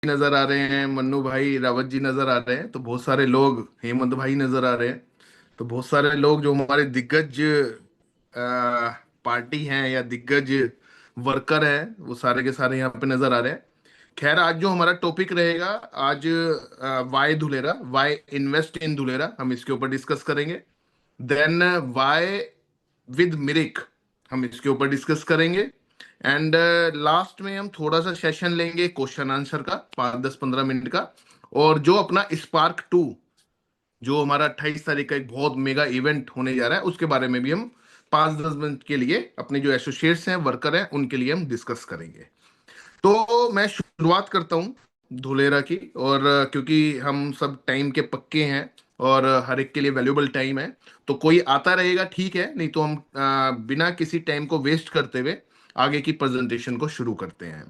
नजर आ रहे हैं, मन्नू भाई रावत जी नजर आ रहे हैं, तो बहुत सारे लोग, हेमंत भाई नजर आ रहे हैं। तो बहुत सारे लोग जो हमारे दिग्गज पार्टी हैं या दिग्गज वर्कर हैं, वो सारे के सारे यहाँ पे नजर आ रहे हैं। खैर, आज जो हमारा टॉपिक रहेगा, आज why Dholera, why invest in Dholera, हम इसके ऊपर डिस्कस करेंगे। देन वाई विद मिरिक, हम इसके ऊपर डिस्कस करेंगे। एंड लास्ट में हम थोड़ा सा सेशन लेंगे क्वेश्चन आंसर का, 5-10-15 मिनट का। और जो अपना स्पार्क 2, जो हमारा 28 तारीख का एक बहुत मेगा इवेंट होने जा रहा है, उसके बारे में भी हम 5-10 मिनट के लिए अपने जो एसोसिएट्स हैं, वर्कर हैं, उनके लिए हम डिस्कस करेंगे। तो मैं शुरुआत करता हूँ धुलेरा की। और क्योंकि हम सब टाइम के पक्के हैं और हर एक के लिए वैल्यूबल टाइम है, तो कोई आता रहेगा ठीक है, नहीं तो हम बिना किसी टाइम को वेस्ट करते हुए आगे की प्रेजेंटेशन को शुरू करते हैं।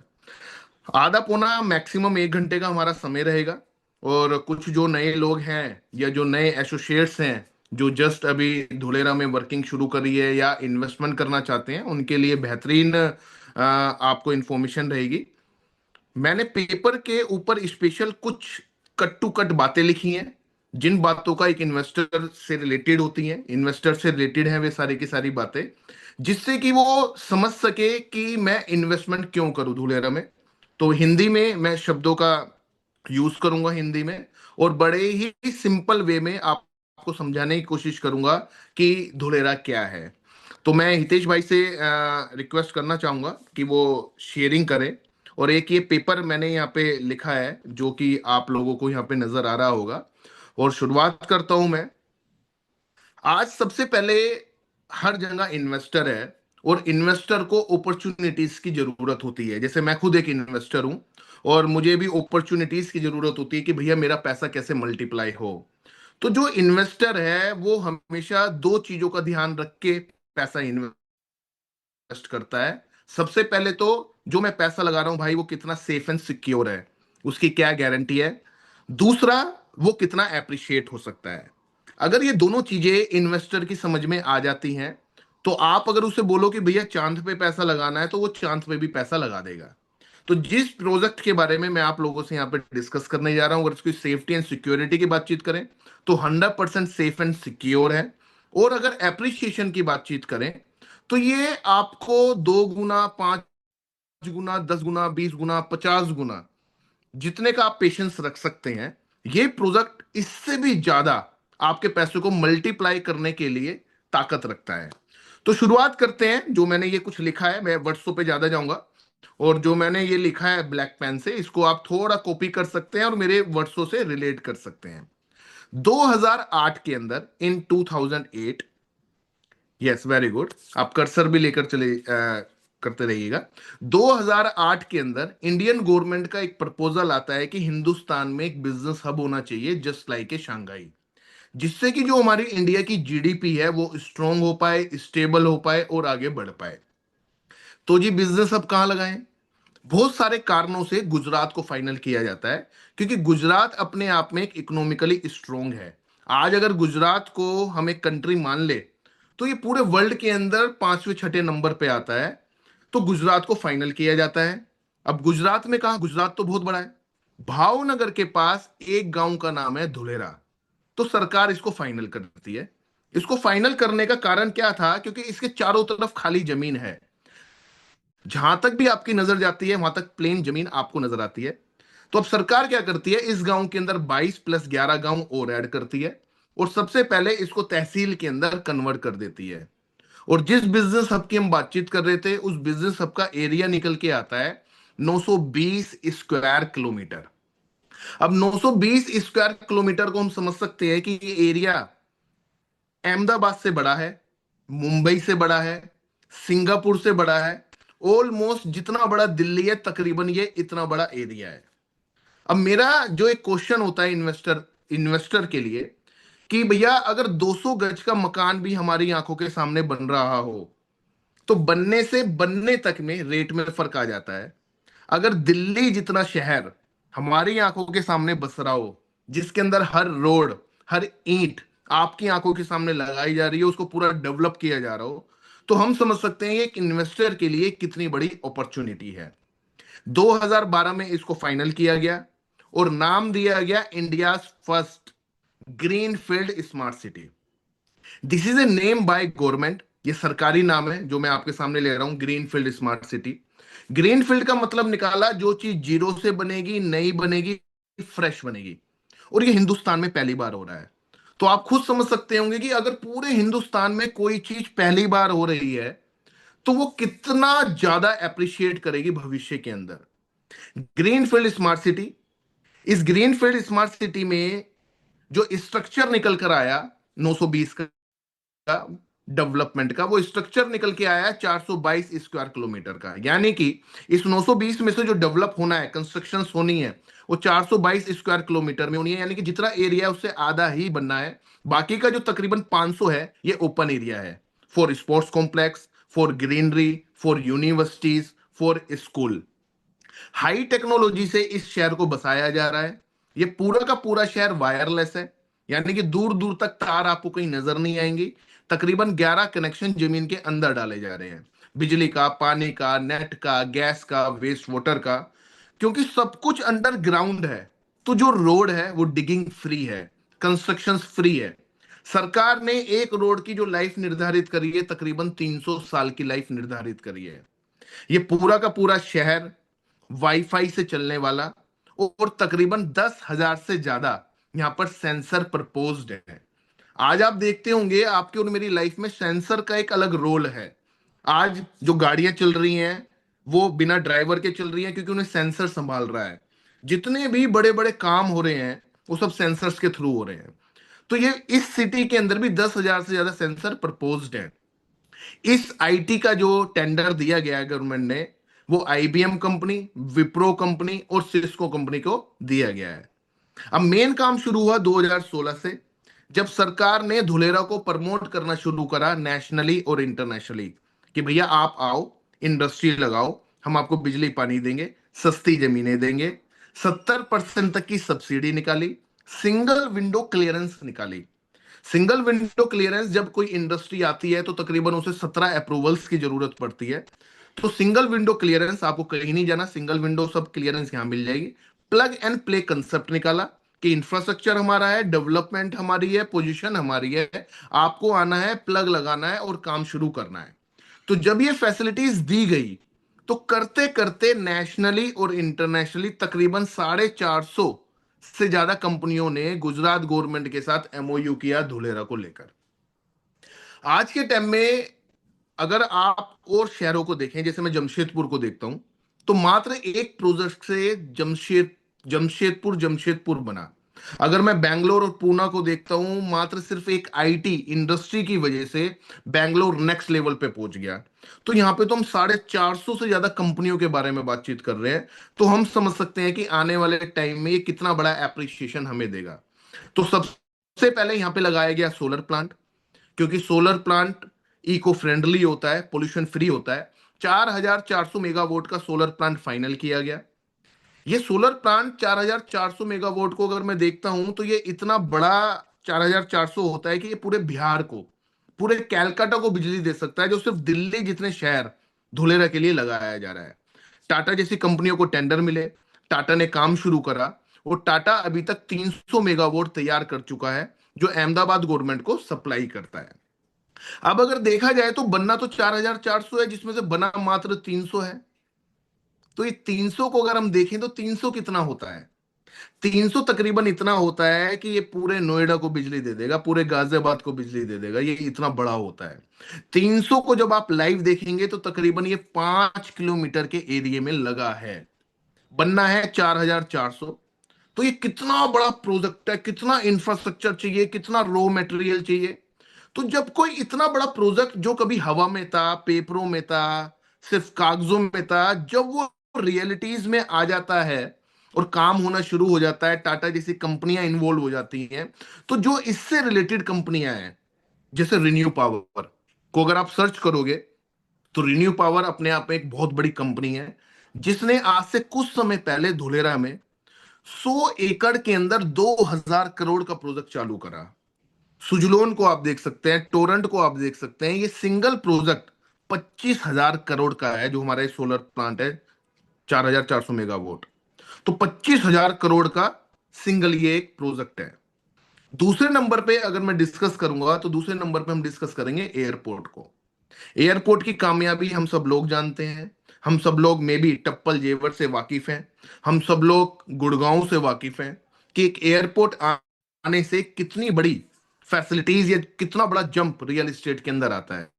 आधा पौना मैक्सिमम 1 घंटे का हमारा समय रहेगा। और कुछ जो नए लोग हैं या जो नए एसोसिएट्स हैं, जो जस्ट अभी धुलेरा में वर्किंग शुरू करी है या इन्वेस्टमेंट करना चाहते हैं, उनके लिए बेहतरीन आपको इन्फॉर्मेशन रहेगी। मैंने पेपर के ऊपर स्पेशल कुछ कट टू कट बातें लिखी हैं, जिन बातों का एक इन्वेस्टर से रिलेटेड होती हैं, इन्वेस्टर से रिलेटेड है वे सारी की सारी बातें, जिससे कि वो समझ सके कि मैं इन्वेस्टमेंट क्यों करूं धुलेरा में। तो हिंदी में मैं शब्दों का यूज करूंगा, हिंदी में, और बड़े ही सिंपल वे में आपको समझाने की कोशिश करूंगा कि धुलेरा क्या है। तो मैं हितेश भाई से रिक्वेस्ट करना चाहूंगा कि वो शेयरिंग करें। और एक ये पेपर मैंने यहाँ पे लिखा है, जो कि आप लोगों को यहाँ पे नजर आ रहा होगा। और शुरुआत करता हूं मैं। आज सबसे पहले, हर जगह इन्वेस्टर है, और इन्वेस्टर को अपॉर्चुनिटीज की जरूरत होती है। जैसे मैं खुद एक इन्वेस्टर हूं, और मुझे भी अपॉर्चुनिटीज की जरूरत होती है कि भैया मेरा पैसा कैसे मल्टीप्लाई हो। तो जो इन्वेस्टर है वो हमेशा दो चीजों का ध्यान रख के पैसा इन्वेस्ट करता है। सबसे पहले तो, जो मैं पैसा लगा रहा हूं भाई, वो कितना सेफ एंड सिक्योर है, उसकी क्या गारंटी है। दूसरा, वो कितना एप्रिशिएट हो सकता है। अगर ये दोनों चीजें इन्वेस्टर की समझ में आ जाती हैं, तो आप अगर उसे बोलो कि भैया चांद पे पैसा लगाना है, तो वो चांद पे भी पैसा लगा देगा। तो जिस प्रोजेक्ट के बारे में मैं आप लोगों से यहाँ पे डिस्कस करने जा रहा हूँ, अगर उसकी सेफ्टी एंड सिक्योरिटी की बातचीत करें, तो 100% सेफ एंड सिक्योर है। और अगर एप्रिसिएशन की बातचीत करें, तो ये आपको 2 गुना, 5 गुना, 10 गुना, 20 गुना, 50 गुना, जितने का आप पेशेंस रख सकते हैं, ये प्रोजेक्ट इससे भी ज्यादा आपके पैसे को मल्टीप्लाई करने के लिए ताकत रखता है। तो शुरुआत करते हैं। जो मैंने ये कुछ लिखा है, मैं वर्ड्सों पे ज्यादा जाऊंगा, और जो मैंने ये लिखा है ब्लैक पेन से, इसको आप थोड़ा कॉपी कर सकते हैं और मेरे वर्ड्सों से रिलेट कर सकते हैं। 2008 के अंदर, इन 2008, यस वेरी गुड, आप कर्सर भी लेकर चले करते रहिएगा। 2008 के अंदर इंडियन गवर्नमेंट का एक प्रपोजल आता है कि हिंदुस्तान में एक बिजनेस हब होना चाहिए, जस्ट लाइक ए शंघाई, जिससे कि जो हमारी इंडिया की जीडीपी है वो स्ट्रांग हो पाए, स्टेबल हो पाए और आगे बढ़ पाए। तो जी, बिजनेस हब कहाँ लगाएं? बहुत सारे कारणों से गुजरात को फाइनल किया जाता है, क्योंकि गुजरात अपने आप में एक इकोनॉमिकली स्ट्रांग है। आज अगर गुजरात को हम एक कंट्री मान ले, तो ये पूरे वर्ल्ड के अंदर 5वें 6ठे नंबर पे आता है। तो गुजरात को फाइनल किया जाता है। अब गुजरात में कहा, गुजरात तो बहुत बड़ा है। भावनगर के पास एक गांव का नाम है धुलेरा। तो सरकार इसको फाइनल करती है। इसको फाइनल करने का कारण क्या था? क्योंकि इसके चारों तरफ खाली जमीन है। जहां तक भी आपकी नजर जाती है, वहां तक प्लेन जमीन आपको नजर आती है। तो अब सरकार क्या करती है, इस गांव के अंदर 22 + 11 गांव और ऐड करती है, और सबसे पहले इसको तहसील के अंदर कन्वर्ट कर देती है। और जिस बिजनेस हब की हम बातचीत कर रहे थे, उस बिजनेस हब का एरिया निकल के आता है 920 स्क्वायर किलोमीटर। अब 920 स्क्वायर किलोमीटर को हम समझ सकते हैं कि ये एरिया अहमदाबाद से बड़ा है, मुंबई से बड़ा है, सिंगापुर से बड़ा है। ऑलमोस्ट जितना बड़ा दिल्ली है, तकरीबन ये इतना बड़ा एरिया है। अब मेरा जो एक क्वेश्चन होता है इन्वेस्टर इन्वेस्टर के लिए, कि भैया अगर 200 गज का मकान भी हमारी आंखों के सामने बन रहा हो, तो बनने से बनने तक में रेट में फर्क आ जाता है। अगर दिल्ली जितना शहर हमारी आंखों के सामने बस रहा हो, जिसके अंदर हर रोड, हर ईंट आपकी आंखों के सामने लगाई जा रही है, उसको पूरा डेवलप किया जा रहा हो, तो हम समझ सकते हैं कि एक इन्वेस्टर के लिए कितनी बड़ी अपॉर्चुनिटी है। 2012 में इसको फाइनल किया गया और नाम दिया गया India first green field smart city. This is a name by government, ये सरकारी नाम है जो मैं आपके सामने ले रहा हूं, green field smart city. Green field का मतलब निकाला जो चीज जीरो से बनेगी, नई बनेगी, फ्रेश बनेगी, और ये हिंदुस्तान में पहली बार हो रहा है। तो आप खुद समझ सकते होंगे कि अगर पूरे हिंदुस्तान में कोई चीज पहली बार हो रही है तो वो कितना ज्यादा अप्रिशिएट करेगी भविष्य के अंदर। ग्रीन फील्ड स्मार्ट सिटी, इस ग्रीन फील्ड स्मार्ट सिटी में जो स्ट्रक्चर निकल कर आया 920 का डेवलपमेंट का, वो स्ट्रक्चर निकल के आया 422 स्क्वायर किलोमीटर का। यानी कि इस 920 में से जो डेवलप होना है, कंस्ट्रक्शन होनी है, वो 422 स्क्वायर किलोमीटर में होनी है। यानी कि जितना एरिया है उससे आधा ही बनना है। बाकी का जो तकरीबन 500 है ये ओपन एरिया है, for sports complex, for greenery, for universities, for school. High technology से इस शहर को बसाया जा रहा है। ये पूरा का पूरा शहर वायरलेस है, यानी कि दूर दूर तक तार आपको कहीं नजर नहीं आएंगी। तकरीबन 11 कनेक्शन जमीन के अंदर डाले जा रहे हैं, बिजली का, पानी का, नेट का, गैस का, वेस्ट वाटर का, क्योंकि सब कुछ अंडरग्राउंड है। तो जो रोड है वो डिगिंग फ्री है, कंस्ट्रक्शन फ्री है। सरकार ने एक रोड की जो लाइफ निर्धारित करी है, तकरीबन 300 साल की लाइफ निर्धारित करी है। ये पूरा का पूरा शहर वाईफाई से चलने वाला, और तकरीबन 10,000 से ज्यादा यहां पर सेंसर प्रपोज्ड है। आज आप देखते होंगे आपके और मेरी लाइफ में सेंसर का एक अलग रोल है। आज जो गाड़ियां चल रही हैं वो बिना ड्राइवर के चल रही हैं, क्योंकि उन्हें सेंसर संभाल रहा है। जितने भी बड़े बड़े काम हो रहे हैं वो सब सेंसर्स के थ्रू हो रहे हैं। तो ये इस सिटी के अंदर भी 10,000 से ज्यादा सेंसर प्रपोज्ड है। इस आईटी का जो टेंडर दिया गया है गवर्नमेंट ने, वो आईबीएम कंपनी, विप्रो कंपनी और सिस्को कंपनी को दिया गया है। अब मेन काम शुरू हुआ 2016 से, जब सरकार ने धुलेरा को प्रमोट करना शुरू करा नेशनली और इंटरनेशनली, कि भैया आप आओ, इंडस्ट्री लगाओ, हम आपको बिजली पानी देंगे, सस्ती जमीनें देंगे। 70% तक की सब्सिडी निकाली, सिंगल विंडो क्लियरेंस निकाली। सिंगल विंडो क्लियरेंस, जब कोई इंडस्ट्री आती है तो तकरीबन उसे 17 अप्रूवल्स की जरूरत पड़ती है। तो सिंगल विंडो क्लियरेंस, आपको कहीं नहीं जाना, सिंगल विंडो सब क्लियरेंस यहां मिल जाएगी। प्लग एंड प्ले कंसेप्ट निकाला कि इंफ्रास्ट्रक्चर हमारा है, डेवलपमेंट हमारी है, पोजीशन हमारी है, आपको आना है, प्लग लगाना है और काम शुरू करना है। तो जब ये फैसिलिटीज दी गई तो करते करते नेशनली और इंटरनेशनली तकरीबन 450 से ज्यादा कंपनियों ने गुजरात गवर्नमेंट के साथ एमओयू किया धुलेरा को लेकर। आज के टाइम में अगर आप और शहरों को देखें, जैसे मैं जमशेदपुर को देखता हूं, तो मात्र एक प्रोजेक्ट से जमशेदपुर जमशेदपुर बना। अगर मैं बैंगलोर और पूना को देखता हूं, मात्र सिर्फ एक आईटी इंडस्ट्री की वजह से बैंगलोर नेक्स्ट लेवल पे पहुंच गया। तो यहां पे तो हम 450 से ज्यादा कंपनियों के बारे में बातचीत कर रहे हैं। तो हम समझ सकते हैं कि आने वाले टाइम में ये कितना बड़ा एप्रिसिएशन हमें देगा। तो सबसे पहले यहां पे लगाया गया सोलर प्लांट, क्योंकि सोलर प्लांट इको फ्रेंडली होता है, पोल्यूशन फ्री होता है। 4,400 मेगावाट का सोलर प्लांट फाइनल किया गया। ये सोलर प्लांट 4,400 मेगावाट को अगर मैं देखता हूं तो ये इतना बड़ा 4,400 होता है कि ये पूरे बिहार को, पूरे कैलकाटा को बिजली दे सकता है, जो सिर्फ दिल्ली जितने शहर धुलेरा के लिए लगाया जा रहा है। टाटा जैसी कंपनियों को टेंडर मिले, टाटा ने काम शुरू करा, और टाटा अभी तक 300 मेगावाट तैयार कर चुका है, जो अहमदाबाद गवर्नमेंट को सप्लाई करता है। अब अगर देखा जाए तो बनना तो 4,400 है, जिसमें से बना मात्र 300 है। तो ये 300 को अगर हम देखें तो 300 कितना होता है? 300 तकरीबन इतना होता है कि ये पूरे नोएडा को बिजली दे देगा, पूरे गाजियाबाद को बिजली दे देगा, ये इतना बड़ा होता है। 300 को जब आप लाइव देखेंगे तो तकरीबन ये 5 किलोमीटर के एरिया में लगा है। बनना है 4,400। तो ये कितना बड़ा प्रोजेक्ट है, कितना इंफ्रास्ट्रक्चर चाहिए, कितना रॉ मटेरियल चाहिए। तो जब कोई इतना बड़ा प्रोजेक्ट जो कभी हवा में था, पेपरों में था, सिर्फ कागजों में था, जब वो रियलिटीज में आ जाता है और काम होना शुरू हो जाता है, टाटा जैसी कंपनियां इन्वॉल्व हो जाती हैं, तो जो इससे रिलेटेड कंपनियां हैं, जैसे रिन्यू पावर को अगर आप सर्च करोगे तो रिन्यू पावर अपने आप में एक बहुत बड़ी कंपनी है, जिसने आज से कुछ समय पहले धुलेरा में 100 एकड़ के अंदर 2,000 करोड़ का प्रोजेक्ट चालू करा। सुजलोन को आप देख सकते हैं, टोरंट को आप देख सकते हैं, ये सिंगल प्रोजेक्ट 25,000 करोड़ का है जो हमारा सोलर प्लांट है। 4,400 मेगावाट। तो 25,000 करोड़ का सिंगल ये एक प्रोजेक्ट है। दूसरे नंबर पे अगर मैं डिस्कस करूंगा तो दूसरे नंबर पे हम डिस्कस करेंगे एयरपोर्ट को। एयरपोर्ट की कामयाबी हम सब लोग जानते हैं। हम सब लोग मे बी टप्पल जेवर से वाकिफ हैं। हम सब लोग गुड़गांव से वाकिफ हैं कि एक एयरपोर्ट आने से कितनी बड़ी फैसिलिटीज या कितना बड़ा जंप रियल एस्टेट के अंदर आता है।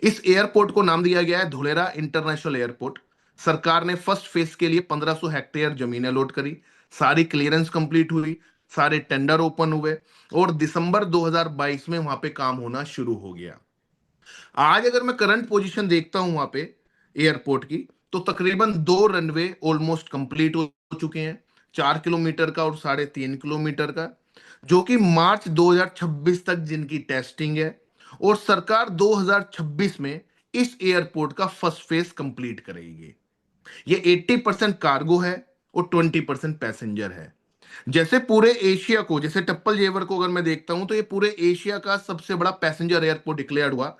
इस एयरपोर्ट को नाम दिया गया है धुलेरा इंटरनेशनल एयरपोर्ट। सरकार ने फर्स्ट फेज के लिए 1500 हेक्टेयर जमीन अलॉट करी। सारी क्लियरेंस कंप्लीट हुई, सारे टेंडर ओपन हुए और दिसंबर 2022 में वहां पे काम होना शुरू हो गया। आज अगर मैं करंट पोजीशन देखता हूं वहां पे एयरपोर्ट की, तो तकरीबन 2 रनवे ऑलमोस्ट कंप्लीट हो चुके हैं, 4 किलोमीटर का और 3.5 किलोमीटर का, जो कि मार्च 2026 तक जिनकी टेस्टिंग है। और सरकार 2026 में इस एयरपोर्ट का फर्स्ट फेज कंप्लीट करेगी। ये 80% कार्गो है और 20% पैसेंजर है। जैसे पूरे एशिया को, जैसे टप्पल जेवर को अगर मैं देखता हूं, तो ये पूरे एशिया का सबसे बड़ा पैसेंजर एयरपोर्ट डिक्लेयर्ड हुआ।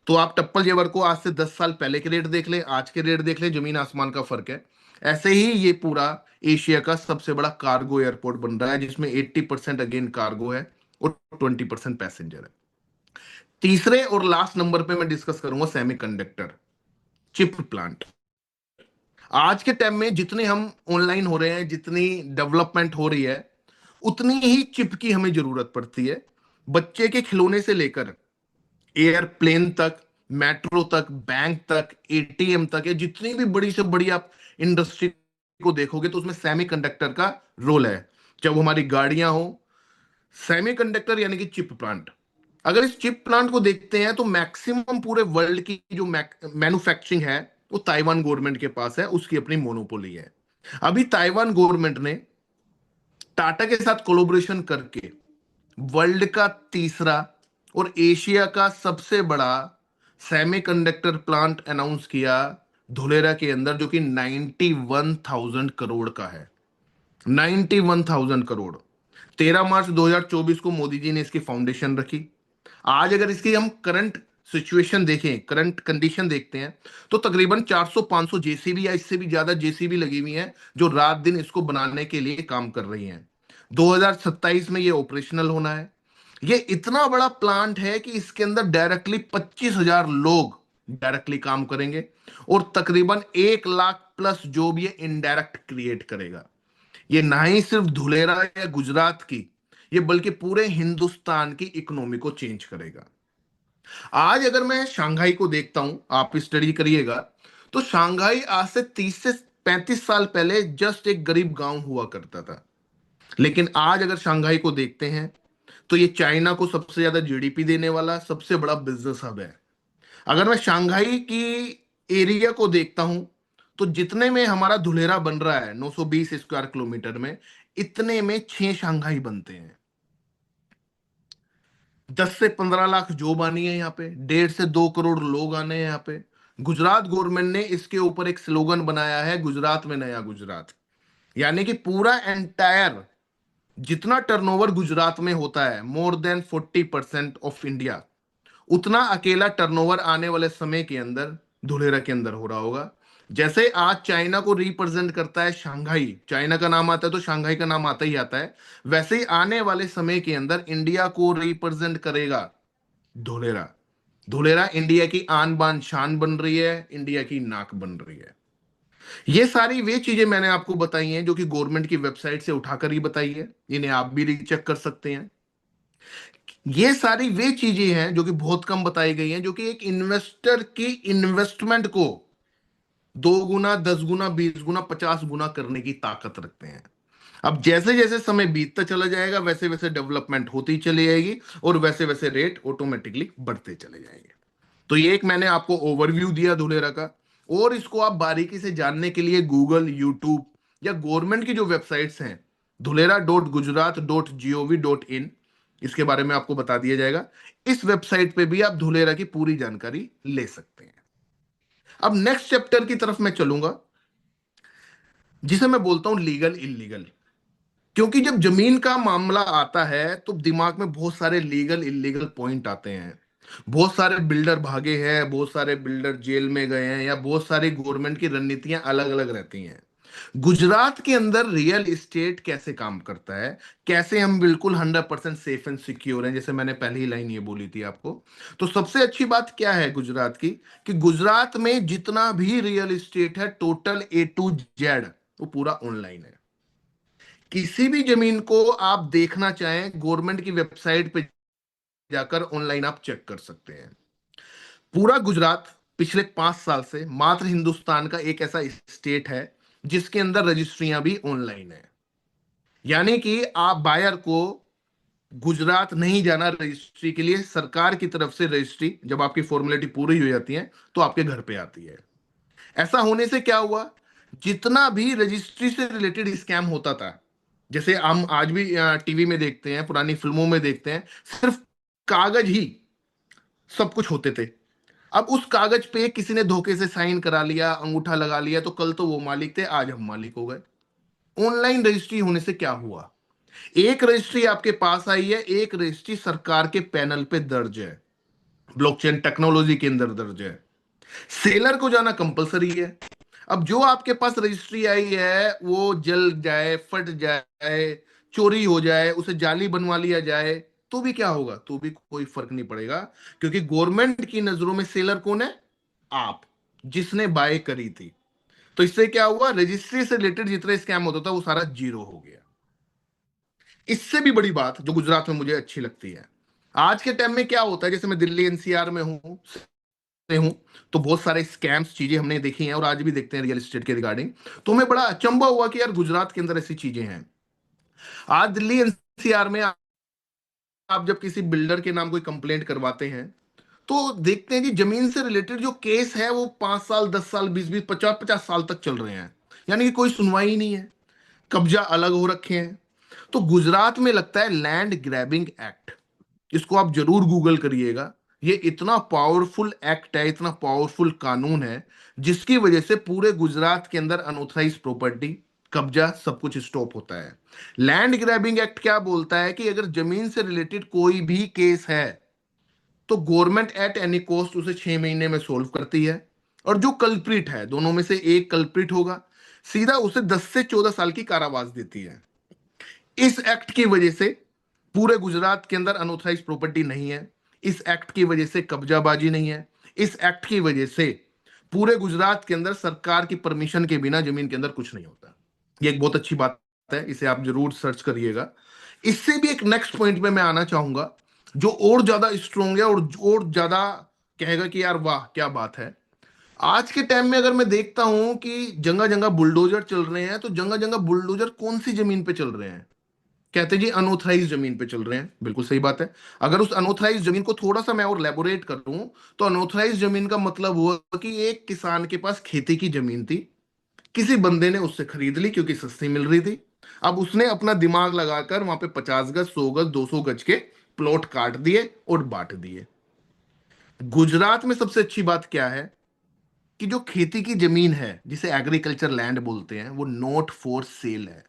तो आप टप्पल जेवर को आज से 10 साल पहले के रेट देख ले, आज के रेट देख ले, जमीन आसमान का फर्क है। ऐसे ही ये पूरा एशिया का सबसे बड़ा कार्गो एयरपोर्ट बन रहा है, जिसमें 80% अगेन कार्गो है और 20% पैसेंजर है। तीसरे और लास्ट नंबर पे मैं डिस्कस करूंगा सेमीकंडक्टर चिप प्लांट। आज के टाइम में जितने हम ऑनलाइन हो रहे हैं, जितनी डेवलपमेंट हो रही है, उतनी ही चिप की हमें जरूरत पड़ती है। बच्चे के खिलौने से लेकर एयरप्लेन तक, मेट्रो तक, बैंक तक, एटीएम तक, या जितनी भी बड़ी से बड़ी आप इंडस्ट्री को देखोगे तो उसमें सेमीकंडक्टर का रोल है। चाहे वो हमारी गाड़ियां हो, सेमीकंडक्टर यानी कि चिप प्लांट। अगर इस चिप प्लांट को देखते हैं तो मैक्सिमम पूरे वर्ल्ड की जो मैन्युफैक्चरिंग है वो ताइवान गवर्नमेंट के पास है, उसकी अपनी मोनोपोली है। अभी ताइवान गवर्नमेंट ने टाटा के साथ कोलैबोरेशन करके वर्ल्ड का तीसरा और एशिया का सबसे बड़ा सेमीकंडक्टर प्लांट अनाउंस किया धुलेरा के अंदर, जो कि 91,000 करोड़ का है। 91,000 करोड़। 13 मार्च 2024 को मोदी जी ने इसकी फाउंडेशन रखी। आज अगर इसकी हम करंट सिचुएशन देखें, करंट कंडीशन देखते हैं, तो तकरीबन 400-500 जेसीबी या इससे भी ज्यादा जेसीबी लगी हुई हैं, जो रात दिन इसको बनाने के लिए काम कर रही हैं। 2027 में ये ऑपरेशनल होना है। ये इतना बड़ा प्लांट है कि इसके अंदर डायरेक्टली 25,000 लोग डायरेक्टली काम करेंगे और तकरीबन 1 लाख प्लस जॉब ये इनडायरेक्ट क्रिएट करेगा। ये ना ही सिर्फ धुलेरा या गुजरात की, ये बल्कि पूरे हिंदुस्तान की इकोनॉमी को चेंज करेगा। आज अगर मैं शंघाई को देखता हूं, आप स्टडी करिएगा, तो शंघाई आज से 30 से 35 साल पहले जस्ट एक गरीब गांव हुआ करता था। लेकिन आज अगर शंघाई को देखते हैं तो ये चाइना को सबसे ज्यादा जीडीपी देने वाला सबसे बड़ा बिजनेस हब है। अगर मैं शंघाई की एरिया को देखता हूं, तो जितने में हमारा धुलेरा बन रहा है 920 स्क्वायर किलोमीटर में, इतने में 6 शंघाई बनते हैं। 10 से 15 लाख जॉब आनी है यहाँ पे, 1.5 से 2 करोड़ लोग आने हैं यहाँ पे। गुजरात गवर्नमेंट ने इसके ऊपर एक स्लोगन बनाया है, गुजरात में नया गुजरात। यानी कि पूरा एंटायर जितना टर्नओवर गुजरात में होता है, मोर देन 40% ऑफ इंडिया, उतना अकेला टर्नओवर आने वाले समय के अंदर धुलेरा के अंदर हो रहा होगा। जैसे आज चाइना को रिप्रेजेंट करता है शंघाई, चाइना का नाम आता है तो शंघाई का नाम आता ही आता है, वैसे ही आने वाले समय के अंदर इंडिया को रिप्रेजेंट करेगा धुलेरा। धुलेरा इंडिया की आन बान शान बन रही है, इंडिया की नाक बन रही है। ये सारी वे चीजें मैंने आपको बताई हैं जो कि गवर्नमेंट की वेबसाइट से उठाकर ही बताई है, इन्हें आप भी रीचेक कर सकते हैं। ये सारी वे चीजें हैं जो कि बहुत कम बताई गई हैं, जो कि एक इन्वेस्टर की इन्वेस्टमेंट को 2 गुना, 10 गुना, 20 गुना, 50 गुना करने की ताकत रखते हैं। अब जैसे जैसे समय बीतता चला जाएगा वैसे वैसे डेवलपमेंट होती चली जाएगी और वैसे वैसे रेट ऑटोमेटिकली बढ़ते चले जाएंगे। तो ये एक मैंने आपको ओवरव्यू दिया धुलेरा का। और इसको आप बारीकी से जानने के लिए गूगल, यूट्यूब या गवर्नमेंट की जो वेबसाइट्स हैं, dhulera.gujarat.gov.in, इसके बारे में आपको बता दिया जाएगा। इस वेबसाइट पे भी आप धुलेरा की पूरी जानकारी ले सकते हैं। अब नेक्स्ट चैप्टर की तरफ मैं चलूंगा, जिसे मैं बोलता हूं लीगल इलीगल। क्योंकि जब जमीन का मामला आता है तो दिमाग में बहुत सारे लीगल इलीगल पॉइंट आते हैं। बहुत सारे बिल्डर भागे हैं, बहुत सारे बिल्डर जेल में गए हैं, या बहुत सारी गवर्नमेंट की रणनीतियां अलग अलग रहती हैं। गुजरात के अंदर रियल इस्टेट कैसे काम करता है, कैसे हम बिल्कुल 100% सेफ एंड सिक्योर हैं, जैसे मैंने पहली लाइन ये बोली थी आपको। तो सबसे अच्छी बात क्या है गुजरात की, कि गुजरात में जितना भी रियल इस्टेट है, टोटल A to Z वो पूरा ऑनलाइन है। किसी भी जमीन को आप देखना चाहें, गवर्नमेंट की वेबसाइट पे जाकर ऑनलाइन आप चेक कर सकते हैं। पूरा गुजरात पिछले 5 साल से मात्र हिंदुस्तान का एक ऐसा स्टेट है जिसके अंदर रजिस्ट्रियां भी ऑनलाइन है। यानी कि आप बायर को गुजरात नहीं जाना रजिस्ट्री के लिए, सरकार की तरफ से रजिस्ट्री जब आपकी फॉर्मेलिटी पूरी हो जाती है तो आपके घर पे आती है। ऐसा होने से क्या हुआ, जितना भी रजिस्ट्री से रिलेटेड स्कैम होता था, जैसे हम आज भी टीवी में देखते हैं, पुरानी फिल्मों में देखते हैं, सिर्फ कागज ही सब कुछ होते थे। अब उस कागज पे किसी ने धोखे से साइन करा लिया, अंगूठा लगा लिया, तो कल तो वो मालिक थे, आज हम मालिक हो गए। ऑनलाइन रजिस्ट्री होने से क्या हुआ, एक रजिस्ट्री आपके पास आई है, एक रजिस्ट्री सरकार के पैनल पे दर्ज है, ब्लॉकचेन टेक्नोलॉजी के अंदर दर्ज है। सेलर को जाना कंपलसरी है। अब जो आपके पास रजिस्ट्री आई है वो जल जाए, फट जाए, चोरी हो जाए, उसे जाली बनवा लिया जाए, तो भी क्या होगा, तो भी कोई फर्क नहीं पड़ेगा, क्योंकि गवर्नमेंट की नजरों में सेलर कौन है, आप, जिसने बाय करी थी। तो इससे क्या हुआ, रजिस्ट्री से रिलेटेड जितना स्कैम होता था वो सारा जीरो हो गया। इससे भी बड़ी बात जो गुजरात में मुझे अच्छी लगती है, आज के टाइम में क्या होता है, जैसे मैं दिल्ली एनसीआर में हूं, तो बहुत सारे स्कैम्स चीजें हमने देखी हैं और आज भी देखते हैं रियल एस्टेट के रिगार्डिंग। तो हमें बड़ा अचंभा हुआ कि यार गुजरात के अंदर ऐसी चीजें हैं। आज दिल्ली एनसीआर में आप जब किसी बिल्डर के नाम कोई कंप्लेंट करवाते हैं, तो देखते हैं कि जमीन से रिलेटेड जो केस है वो 5 साल, 10 साल, 20-20, 50-50 साल तक चल रहे हैं। यानी कि कोई सुनवाई ही नहीं है, कब्जा अलग हो रखे हैं। तो गुजरात में लगता है लैंड ग्रैबिंग एक्ट, इसको आप जरूर गूगल करिएगा। ये इतना पावरफुल एक्ट है, इतना पावरफुल कानून है, जिसकी वजह से पूरे गुजरात के अंदर अनऑथराइज प्रॉपर्टी, कब्जा, सब कुछ स्टॉप होता है। लैंड ग्रैबिंग एक्ट क्या बोलता है कि अगर जमीन से रिलेटेड कोई भी केस है तो गवर्नमेंट एट एनी कॉस्ट उसे 6 महीने में सोल्व करती है, और जो कल्प्रिट है, दोनों में से एक कल्प्रिट होगा, सीधा उसे 10 से 14 साल की कारावास देती है। इस एक्ट की वजह से पूरे गुजरात के अंदर अनऑथराइज प्रॉपर्टी नहीं है, इस एक्ट की वजह से कब्जाबाजी नहीं है, इस एक्ट की वजह से पूरे गुजरात के अंदर सरकार की परमिशन के बिना जमीन के अंदर कुछ नहीं होता। ये एक बहुत अच्छी बात है, इसे आप जरूर सर्च करिएगा। इससे भी एक नेक्स्ट पॉइंट पे मैं आना चाहूंगा, जो और ज्यादा स्ट्रोंग है और ज्यादा कहेगा कि यार वाह क्या बात है। आज के टाइम में अगर मैं देखता हूं कि जगह जगह बुलडोजर चल रहे हैं, तो जगह जगह बुलडोजर कौन सी जमीन पे चल रहे हैं, कहते हैं जी अनऑथराइज जमीन पे चल रहे हैं। बिल्कुल सही बात है। अगर उस अनऑथराइज जमीन को थोड़ा सा मैं और लेबोरेट करूं, तो अनऑथराइज जमीन का मतलब हुआ कि एक किसान के पास खेती की जमीन थी, किसी बंदे ने उससे खरीद ली क्योंकि सस्ती मिल रही थी। अब उसने अपना दिमाग लगाकर वहां पे 50 गज, 100 गज, 200 गज के प्लॉट काट दिए और बांट दिए। गुजरात में सबसे अच्छी बात क्या है, कि जो खेती की जमीन है, जिसे एग्रीकल्चर लैंड बोलते हैं, वो नॉट फॉर सेल है।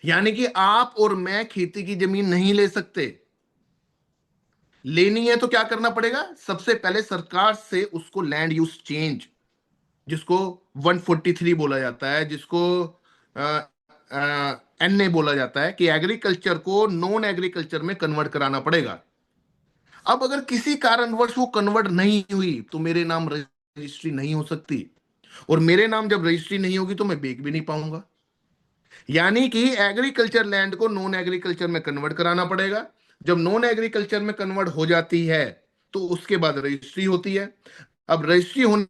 यानी कि आप और मैं खेती की जमीन नहीं ले सकते। लेनी है तो क्या करना पड़ेगा, सबसे पहले सरकार से उसको लैंड यूज चेंज, जिसको 143 बोला जाता है, जिसको NA बोला जाता है, कि एग्रीकल्चर को नॉन एग्रीकल्चर में कन्वर्ट कराना पड़ेगा। अब अगर किसी कारणवश वो कन्वर्ट नहीं हुई तो मेरे नाम रजिस्ट्री नहीं हो सकती, और मेरे नाम जब रजिस्ट्री नहीं होगी तो मैं बेच भी नहीं पाऊंगा। यानी कि एग्रीकल्चर लैंड को नॉन एग्रीकल्चर में कन्वर्ट कराना पड़ेगा। जब नॉन एग्रीकल्चर में कन्वर्ट हो जाती है तो उसके बाद रजिस्ट्री होती है। अब रजिस्ट्री होने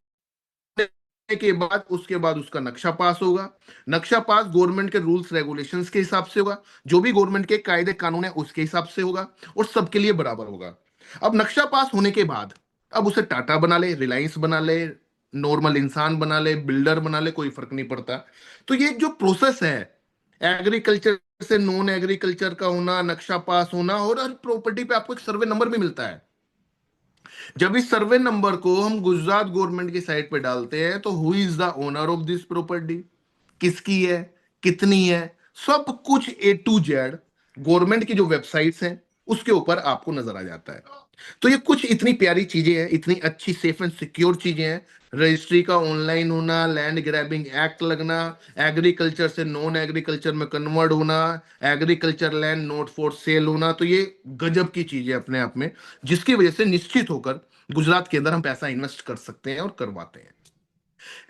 के बाद उसके बाद उसका नक्शा पास होगा। नक्शा पास गवर्नमेंट के रूल्स रेगुलेशंस के हिसाब से होगा, जो भी गवर्नमेंट के कायदे कानून है उसके हिसाब से होगा, और सबके लिए बराबर होगा। अब नक्शा पास होने के बाद अब उसे टाटा बना ले, रिलायंस बना ले, नॉर्मल इंसान बना ले, बिल्डर बना ले, कोई फर्क नहीं पड़ता। तो ये जो प्रोसेस है, एग्रीकल्चर से नॉन एग्रीकल्चर का होना, नक्शा पास होना, और हर प्रॉपर्टी पे आपको एक सर्वे नंबर भी मिलता है। जब इस सर्वे नंबर को हम गुजरात गवर्नमेंट की साइट पे डालते हैं, तो who is the owner of this property, किसकी है, कितनी है, सब कुछ A to Z गवर्नमेंट की जो वेबसाइट्स हैं उसके ऊपर आपको नजर आ जाता है। तो ये कुछ इतनी प्यारी चीजें हैं, इतनी अच्छी सेफ एंड सिक्योर चीजें हैं। रजिस्ट्री का ऑनलाइन होना, लैंड ग्रैबिंग एक्ट लगना, एग्रीकल्चर से नॉन एग्रीकल्चर में कन्वर्ट होना, agriculture land note for sale होना, तो ये गजब की चीज है अपने आप में, जिसकी वजह से निश्चित होकर गुजरात के अंदर हम पैसा इन्वेस्ट कर सकते हैं और करवाते हैं।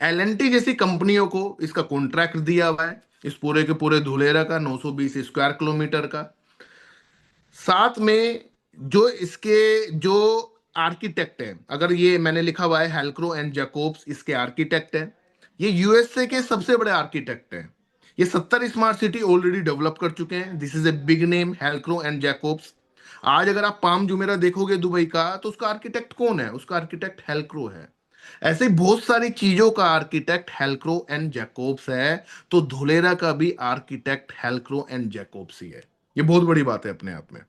एलएनटी जैसी कंपनियों को इसका कॉन्ट्रैक्ट दिया हुआ है, इस पूरे के पूरे धुलेरा का 920 स्क्वायर किलोमीटर का। साथ में जो इसके जो आर्किटेक्ट है, अगर ये मैंने लिखा हुआ है हेल्क्रो एंड जैकोब्स इसके आर्किटेक्ट है, ये यूएसए के सबसे बड़े आर्किटेक्ट हैं। ये 70 स्मार्ट सिटी ऑलरेडी डेवलप कर चुके हैं। This is a big name, Halcrow and Jacobs. आज अगर आप पाम जुमेरा देखोगे दुबई का, तो उसका आर्किटेक्ट कौन है? उसका आर्किटेक्ट हेल्क्रो है। ऐसे बहुत सारी चीजों का आर्किटेक्ट हेल्क्रो एंड जैकोब्स है, तो धुलेरा का भी आर्किटेक्ट हेल्क्रो एंड जैकोब्स ही है। ये बहुत बड़ी बात है अपने आप में।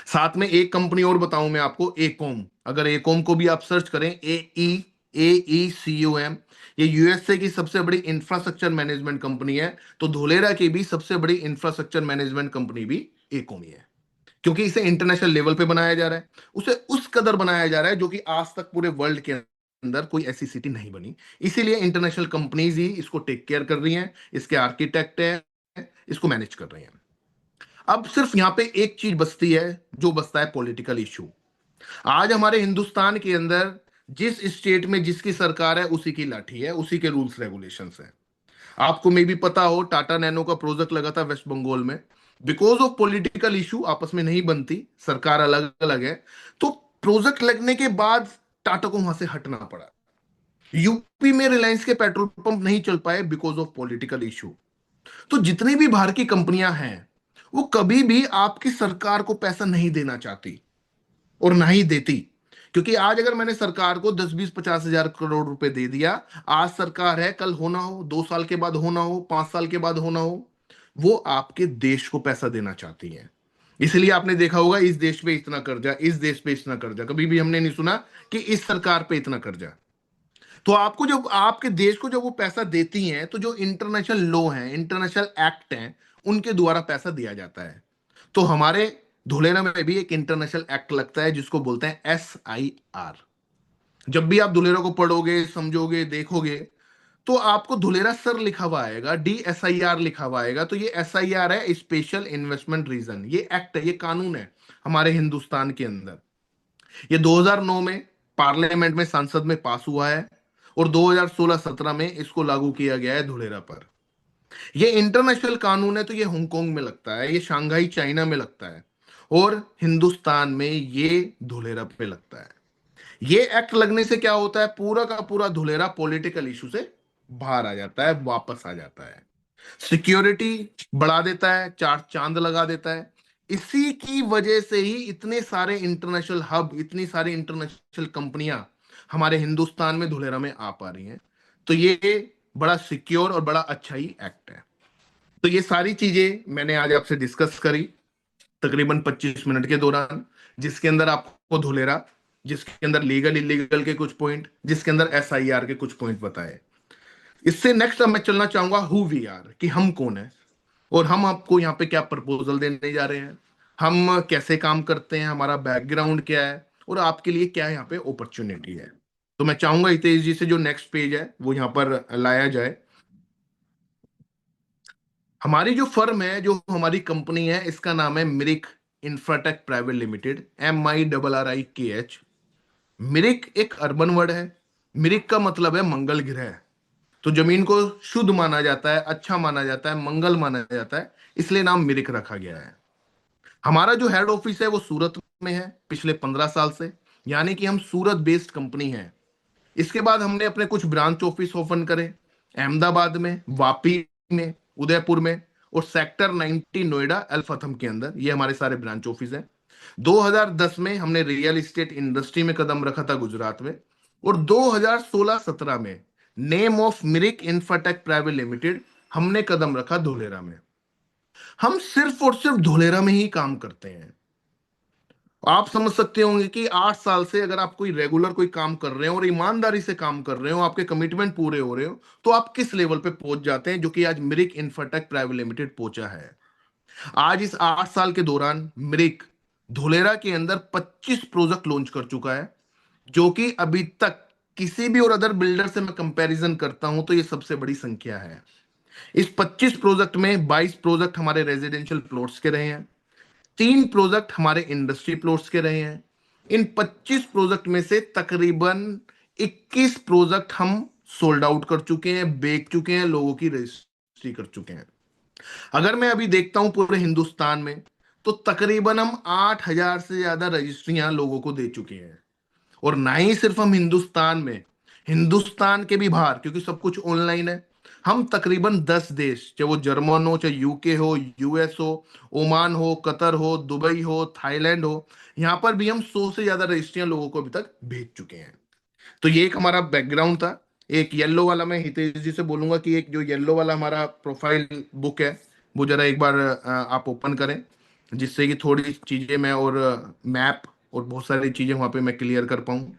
साथ में एक कंपनी और बताऊं मैं आपको, एकोम। अगर एकोम को भी आप सर्च करें, AECOM, ये यूएसए की सबसे बड़ी इंफ्रास्ट्रक्चर मैनेजमेंट कंपनी है। तो धोलेरा की भी सबसे बड़ी इंफ्रास्ट्रक्चर मैनेजमेंट कंपनी भी एकोम ही है, क्योंकि इसे इंटरनेशनल लेवल पे बनाया जा रहा है। उसे उस कदर बनाया जा रहा है जो कि आज तक पूरे वर्ल्ड के अंदर कोई ऐसी सिटी नहीं बनी। इसीलिए इंटरनेशनल कंपनीज ही इसको टेक केयर कर रही हैं, इसके आर्किटेक्ट है, इसको मैनेज कर रही हैं। अब सिर्फ यहां पे एक चीज बचती है, जो बचता है पॉलिटिकल इशू। आज हमारे हिंदुस्तान के अंदर जिस स्टेट में जिसकी सरकार है, उसी की लाठी है, उसी के रूल्स रेगुलेशंस है। आपको मे भी पता हो, टाटा नैनो का प्रोजेक्ट लगा था वेस्ट बंगाल में। बिकॉज ऑफ पॉलिटिकल इशू आपस में नहीं बनती, सरकार अलग अलग है, तो प्रोजेक्ट लगने के बाद टाटा को वहां से हटना पड़ा। यूपी में रिलायंस के पेट्रोल पंप नहीं चल पाए बिकॉज ऑफ पॉलिटिकल इशू। तो जितनी भी बाहर की कंपनियां हैं, वो कभी भी आपकी सरकार को पैसा नहीं देना चाहती और ना ही देती। क्योंकि आज अगर मैंने सरकार को 10, 20, 50 हजार करोड़ रुपए दे दिया, आज सरकार है, कल होना हो, 2 साल के बाद होना हो, 5 साल के बाद होना हो, वो आपके देश को पैसा देना चाहती है। इसलिए आपने देखा होगा, इस देश पे इतना कर्जा, इस देश पे इतना कर्जा, कभी भी हमने नहीं सुना कि इस सरकार पे इतना कर्जा। तो आपको जब आपके देश को जब वो पैसा देती हैं, तो जो इंटरनेशनल लॉ है, इंटरनेशनल एक्ट हैं, उनके द्वारा पैसा दिया जाता है। तो हमारे धुलेरा में भी एक इंटरनेशनल एक्ट लगता है, जिसको बोलते हैं SIR। जब भी आप धुलेरा को पढ़ोगे, समझोगे, देखोगे, तो आपको धुलेरा सर लिखा हुआ आएगा, DSIR लिखा हुआ आएगा। तो ये SIR है, स्पेशल इन्वेस्टमेंट रीजन। ये एक्ट है, ये कानून है हमारे हिंदुस्तान के अंदर। ये 2009 में पार्लियामेंट में, संसद में पास हुआ है, और 2016-17 में इसको लागू किया गया है धुलेरा पर। ये इंटरनेशनल कानून है, तो ये हांगकांग में लगता है, ये शंघाई चाइना में लगता है, और हिंदुस्तान में ये धुलेरा पे लगता है। ये एक्ट लगने से क्या होता है, पूरा का पूरा धुलेरा पॉलिटिकल इशू से बाहर आ जाता है, वापस आ जाता है। सिक्योरिटी बढ़ा देता है, चार चांद लगा देता है। इसी की वजह से ही इतने सारे इंटरनेशनल हब, इतनी सारी इंटरनेशनल कंपनियां हमारे हिंदुस्तान में धुलेरा में आ पा रही हैं। तो ये बड़ा सिक्योर और बड़ा अच्छा ही एक्ट है। तो ये सारी चीजें मैंने आज आपसे डिस्कस करी तकरीबन 25 मिनट के दौरान, जिसके अंदर आपको धुलेरा, जिसके अंदर लीगल इलीगल के कुछ पॉइंट, जिसके अंदर SIR के कुछ पॉइंट बताए। इससे नेक्स्ट अब मैं चलना चाहूंगा हु वी आर, कि हम कौन है, और हम आपको यहाँ पे क्या प्रपोजल देने जा रहे हैं, हम कैसे काम करते हैं, हमारा बैकग्राउंड क्या है, और आपके लिए क्या यहाँ पे अपॉर्चुनिटी है। तो मैं चाहूंगा हितेश जी से जो नेक्स्ट पेज है वो यहाँ पर लाया जाए। हमारी जो फर्म है, जो हमारी कंपनी है, इसका नाम है Mirik Infratech private limited, MIRRIKH। Mirik एक अर्बन वर्ड है। मिरिक का मतलब है मंगल ग्रह। तो जमीन को शुद्ध माना जाता है, अच्छा माना जाता है, मंगल माना जाता है, इसलिए नाम मिरिक रखा गया है। हमारा जो हेड ऑफिस है वो सूरत में है पिछले 15 साल से, यानी कि हम सूरत बेस्ड कंपनी है। इसके बाद हमने अपने कुछ ब्रांच ऑफिस ओपन करे, अहमदाबाद में, वापी में, उदयपुर में, और सेक्टर 90 नोएडा अल्फाथम के अंदर। ये हमारे सारे ब्रांच ऑफिस हैं। 2010 में हमने रियल एस्टेट इंडस्ट्री में कदम रखा था गुजरात में, और 2016-17 में name of Mirik Infratech private limited हमने कदम रखा धुलेरा में। हम सिर्फ और सिर्फ धुलेरा में ही काम करते हैं। आप समझ सकते होंगे कि 8 साल से अगर आप कोई रेगुलर कोई काम कर रहे हो और ईमानदारी से काम कर रहे हो, आपके कमिटमेंट पूरे हो रहे हो, तो आप किस लेवल पे पहुंच जाते हैं, जो कि आज मिरिक इंफ्राटेक प्राइवेट लिमिटेड पहुंचा है। आज इस 8 साल के दौरान मिरिक धुलेरा के अंदर 25 प्रोजेक्ट लॉन्च कर चुका है, जो कि अभी तक किसी भी और अदर बिल्डर से मैं कंपैरिजन करता हूं तो ये सबसे बड़ी संख्या है। इस 25 प्रोजेक्ट में 22 प्रोजेक्ट हमारे रेजिडेंशियल प्लॉट्स के रहे हैं, 3 प्रोजेक्ट हमारे इंडस्ट्री प्लॉट्स के रहे हैं। इन 25 प्रोजेक्ट में से तकरीबन 21 प्रोजेक्ट हम सोल्ड आउट कर चुके हैं, बेच चुके हैं, लोगों की रजिस्ट्री कर चुके हैं। अगर मैं अभी देखता हूं पूरे हिंदुस्तान में, तो तकरीबन हम 8,000 से ज्यादा रजिस्ट्रियां लोगों को दे चुके हैं। और ना ही सिर्फ हम हिंदुस्तान में, हिंदुस्तान के भी बाहर, क्योंकि सब कुछ ऑनलाइन है, हम तकरीबन 10 देश, चाहे वो जर्मन हो, चाहे यूके हो, यूएस हो, ओमान हो, कतर हो, दुबई हो, थाईलैंड हो, यहां पर भी हम 100 से ज्यादा रजिस्ट्रियां लोगों को अभी तक भेज चुके हैं। तो ये एक हमारा बैकग्राउंड था। एक येलो वाला, मैं हितेश जी से बोलूंगा कि एक जो येलो वाला हमारा प्रोफाइल बुक है, वो जरा एक बार आप ओपन करें, जिससे कि थोड़ी चीजें मैं और मैप और बहुत सारी चीजें वहां पे मैं क्लियर कर पाऊं।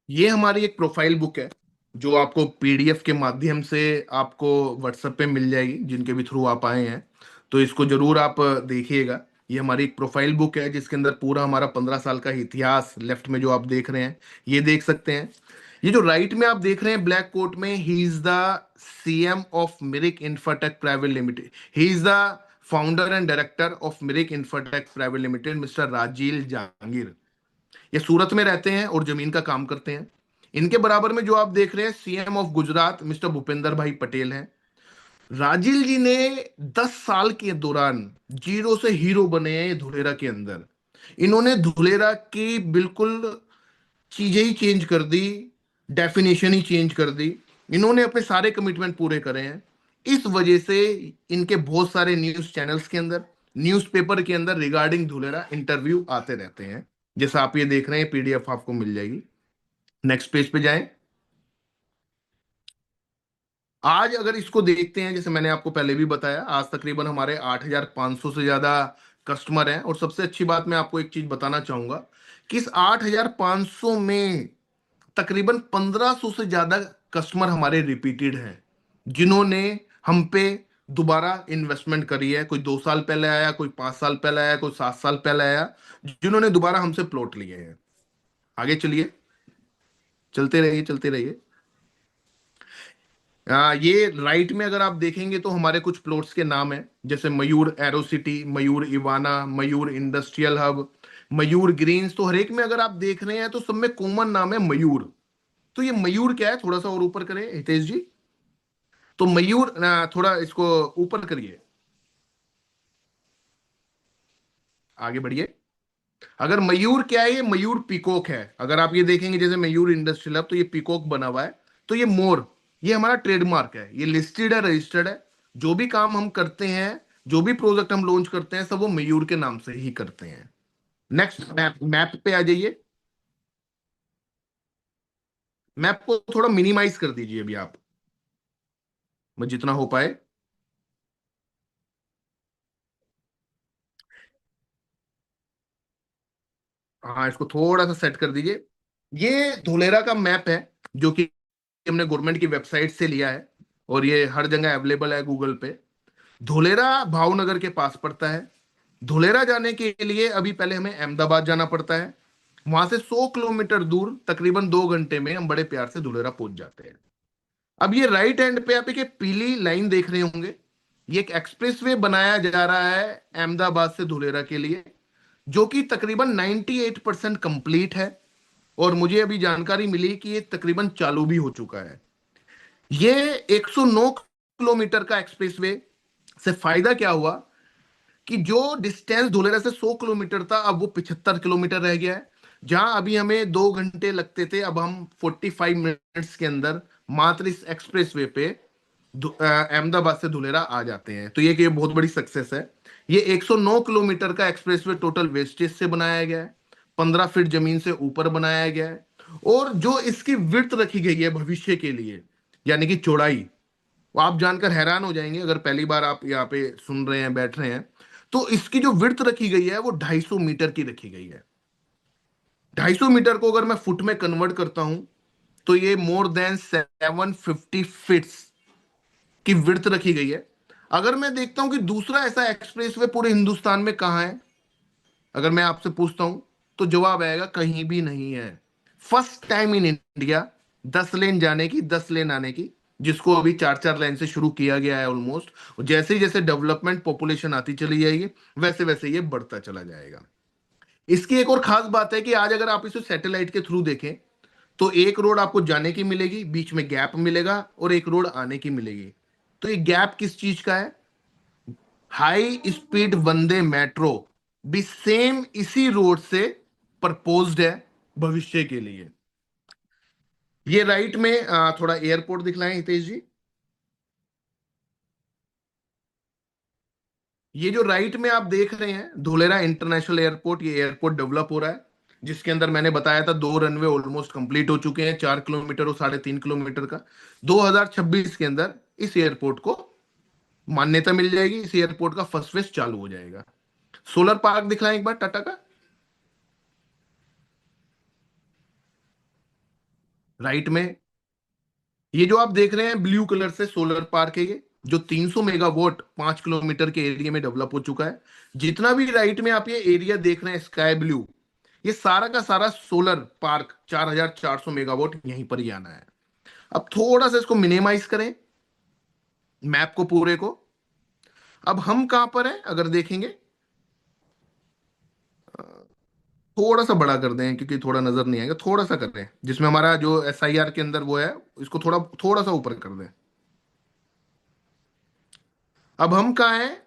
ये हमारी एक प्रोफाइल बुक है, जो आपको पीडीएफ के माध्यम से आपको व्हाट्सएप पे मिल जाएगी, जिनके भी थ्रू आप आए हैं। तो इसको जरूर आप देखिएगा। ये हमारी एक प्रोफाइल बुक है, जिसके अंदर पूरा हमारा 15 साल का इतिहास, लेफ्ट में जो आप देख रहे हैं ये देख सकते हैं। ये जो राइट में आप देख रहे हैं ब्लैक कोट में, he is the CM of Mirik Infratech private limited, he is the founder and director of Mirik Infratech private limited, mister Rajeel Jahangir. ये सूरत में रहते हैं और जमीन का काम करते हैं। इनके बराबर में जो आप देख रहे हैं, CM of Gujarat mister Bhupendra भाई पटेल हैं। राजीव जी ने 10 साल के दौरान जीरो से हीरो बने हैं ये धुलेरा के अंदर। इन्होंने धुलेरा की बिल्कुल चीजें ही चेंज कर दी, डेफिनेशन ही चेंज कर दी। इन्होंने अपने सारे कमिटमेंट पूरे करे हैं। इस वजह से इनके बहुत सारे न्यूज चैनल्स के अंदर, न्यूज़पेपर के अंदर रिगार्डिंग धुलेरा इंटरव्यू आते रहते हैं। जैसा आप ये देख रहे हैं, पीडीएफ आपको मिल जाएगी। नेक्स्ट पेज पे जाएं। आज अगर इसको देखते हैं, जैसे मैंने आपको पहले भी बताया, आज तकरीबन हमारे 8,500 से ज्यादा कस्टमर हैं। और सबसे अच्छी बात मैं आपको एक चीज बताना चाहूंगा कि इस 8,500 में तकरीबन 1,500 से ज्यादा कस्टमर हमारे रिपीटेड हैं, जिन्होंने हम पे दोबारा इन्वेस्टमेंट करी है। कोई 2 साल पहले आया, कोई 5 साल पहले आया, कोई 7 साल पहले आया, जिन्होंने दोबारा हमसे प्लॉट लिए हैं। आगे चलिए, चलते रहिए, चलते रहिए। ये राइट में अगर आप देखेंगे तो हमारे कुछ प्लॉट्स के नाम हैं, जैसे मयूर एरो सिटी, मयूर इवाना, मयूर इंडस्ट्रियल हब, मयूर ग्रीन्स। तो हर एक में अगर आप देख रहे हैं तो सब में कॉमन नाम है मयूर। तो ये मयूर क्या है, थोड़ा सा और ऊपर करें हितेश जी। तो मयूर थोड़ा इसको ऊपर करिए, आगे बढ़िए। अगर मयूर क्या है, ये मयूर पीकॉक है। अगर आप ये देखेंगे जैसे मयूर इंडस्ट्रियल हब, तो ये पीकॉक बना हुआ है। तो ये मोर, ये हमारा ट्रेडमार्क है, ये लिस्टेड है, रजिस्टर्ड है। जो भी काम हम करते हैं, जो भी प्रोजेक्ट हम लॉन्च करते हैं, सब वो मयूर के नाम से ही करते हैं। नेक्स्ट मैप, मैप पे आ जाइए। मैप को थोड़ा मिनिमाइज कर दीजिए अभी आप, मैं जितना हो पाए। हाँ, इसको थोड़ा सा सेट कर दीजिए। ये धोलेरा का मैप है, जो कि हमने गवर्नमेंट की वेबसाइट से लिया है, और ये हर जगह अवेलेबल है गूगल पे। धोलेरा भावनगर के पास पड़ता है। धोलेरा जाने के लिए अभी पहले हमें अहमदाबाद जाना पड़ता है। वहां से 100 किलोमीटर दूर, तकरीबन 2 घंटे में हम बड़े प्यार से धोलेरा पहुंच जाते हैं। अब ये राइट हैंड पे आप एक पीली लाइन देख रहे होंगे, ये एक एक्सप्रेसवे बनाया जा रहा है अहमदाबाद से धोलेरा के लिए, जो कि तकरीबन 98% कंप्लीट है। और मुझे अभी जानकारी मिली कि ये तकरीबन चालू भी हो चुका है। ये 109 किलोमीटर का एक्सप्रेसवे से फायदा क्या हुआ कि जो डिस्टेंस धुलेरा से 100 किलोमीटर था, अब वो 75 किलोमीटर रह गया है। जहां अभी हमें 2 घंटे लगते थे, अब हम 45 मिनट्स के अंदर मात्र इस एक्सप्रेसवे पे अहमदाबाद से धुलेरा आ जाते हैं। तो ये बहुत बड़ी सक्सेस है। ये 109 किलोमीटर का एक्सप्रेसवे टोटल वेस्टेज से बनाया गया है, 15 फीट जमीन से ऊपर बनाया गया है। और जो इसकी विड्थ रखी गई है भविष्य के लिए, यानी कि चौड़ाई, वो आप जानकर हैरान हो जाएंगे अगर पहली बार आप यहाँ पे सुन रहे हैं, बैठ रहे हैं। तो इसकी जो विड्थ रखी गई है वो 250 मीटर की रखी गई है। 250 मीटर को अगर मैं फुट में कन्वर्ट करता हूं तो ये मोर देन 750 फीट्स की विड्थ रखी गई है। अगर मैं देखता हूं कि दूसरा ऐसा एक्सप्रेसवे पूरे हिंदुस्तान में कहां है, अगर मैं आपसे पूछता हूं, तो जवाब आएगा कहीं भी नहीं है। फर्स्ट टाइम इन इंडिया 10 लेन जाने की, 10 लेन आने की, जिसको अभी 4-4 लेन से शुरू किया गया है ऑलमोस्ट। जैसे जैसे डेवलपमेंट पॉपुलेशन आती चली जाएगी वैसे वैसे ये बढ़ता चला जाएगा। इसकी एक और खास बात है कि आज अगर आप इसे सैटेलाइट के थ्रू देखें तो एक रोड आपको जाने की मिलेगी, बीच में गैप मिलेगा, और एक रोड आने की मिलेगी। तो ये गैप किस चीज का है? हाई स्पीड वंदे मेट्रो भी सेम इसी रोड से प्रपोज्ड है भविष्य के लिए। ये राइट में थोड़ा एयरपोर्ट दिखलाएं हितेश जी। ये जो राइट में आप देख रहे हैं धुलेरा इंटरनेशनल एयरपोर्ट, ये एयरपोर्ट डेवलप हो रहा है, जिसके अंदर मैंने बताया था 2 रनवे ऑलमोस्ट कंप्लीट हो चुके हैं, 4 किलोमीटर और 3.5 किलोमीटर का। 2026 के अंदर इस एयरपोर्ट को मान्यता मिल जाएगी, इस एयरपोर्ट का फर्स्ट फेज चालू हो जाएगा। सोलर पार्क दिखलाएं एक बार टाटा का, राइट में। ये जो आप देख रहे हैं ब्लू कलर से सोलर पार्क है, ये जो 300 मेगावाट 5 किलोमीटर के एरिया में डेवलप हो चुका है। जितना भी राइट में आप ये एरिया देख रहे हैं स्काई ब्लू, ये सारा का सारा सोलर पार्क 4400 मेगावाट यहीं पर ही आना है। अब थोड़ा सा इसको मिनिमाइज करें, मैप को पूरे को। अब हम कहां पर हैं अगर देखेंगे, थोड़ा सा बड़ा कर दें क्योंकि थोड़ा नजर नहीं आएगा, थोड़ा सा कर दें जिसमें हमारा जो SIR के अंदर वो है, इसको थोड़ा थोड़ा सा ऊपर कर दें। अब हम कहाँ हैं?